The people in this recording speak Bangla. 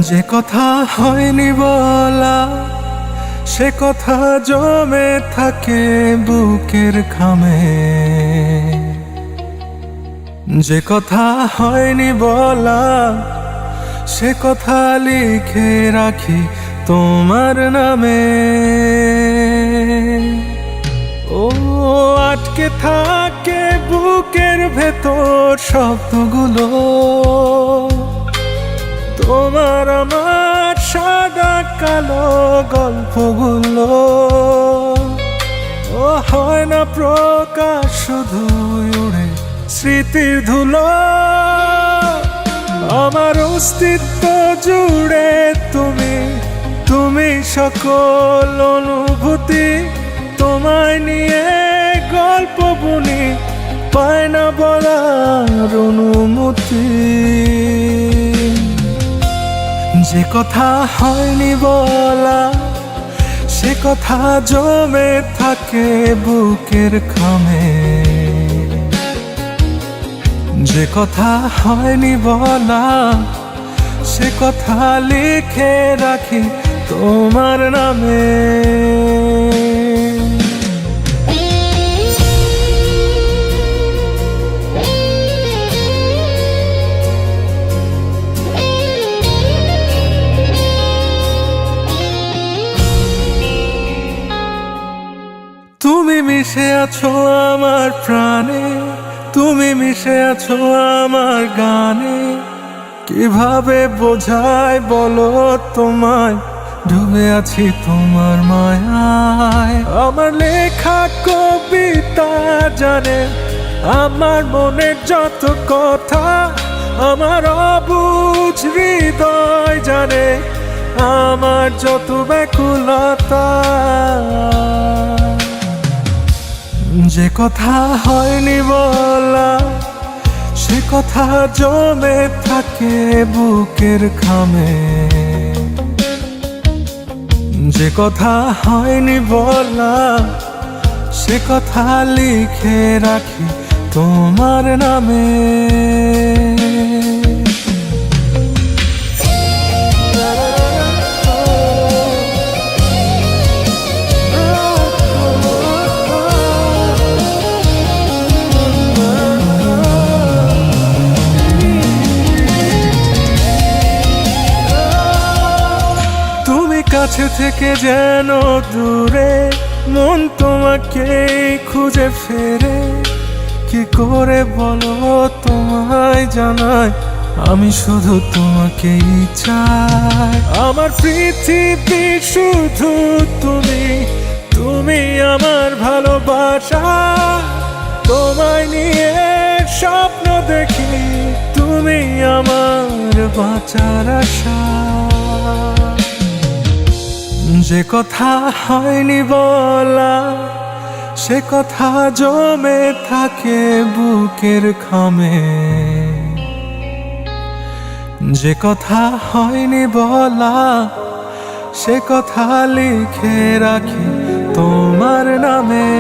যে কথা হয়নি বলা সে কথা জমে থাকে বুকের খামে। যে কথা হয়নি বলা সে কথা লিখে রাখি তোমার নামে। ও আটকে থাকে বুকের ভেতর শব্দগুলো, তোমার আমার সাদা কালো গল্পগুলো। ও হয় না প্রকাশ, শুধু উড়ে স্মৃতির ধুলো। আমার অস্তিত্ব জুড়ে তুমি, তুমি সকল অনুভূতি। তোমায় নিয়ে গল্প বুনি, পায় না বলার অনুমতি। যে কথা হয়নি বলা সে কথা জমে থাকে বুকের খামে। যে কথা হয়নি বলা সে কথা লিখে রাখি তোমার নামে। তুমি মিশে আছো আমার প্রাণে, তুমি মিশে আছো আমার গানে। কিভাবে বোঝাই বলো তোমায়, ডুবে আছি তোমার মায়ায়। আমার লেখা কবিতা জানে আমার মনের যত কথা। আমার অবুঝ হৃদয় জানে আমার যত ব্যাকুলতা। যে কথা হয়নি বলা সে কথা জমে থাকে বুকের খামে। যে কথা হয়নি বলা সে কথা লিখে রাখি তোমার নামে। কাছে থেকে যেন দূরে, মন তোমাকে খুঁজে ফেরে। কি করে বলো তোমায় জানাই, আমি শুধু তোমাকেই চাই। আমার পৃথিবী শুধু তুমি, তুমি আমার ভালোবাসা। তোমায় নিয়ে স্বপ্ন দেখি, তুমি আমার বাঁচার আশা। যে কথা হয়নি বলা সে কথা জমে থাকে বুকের খামে। যে কথা হয়নি বলা সে কথা লিখে রাখি তোমার নামে।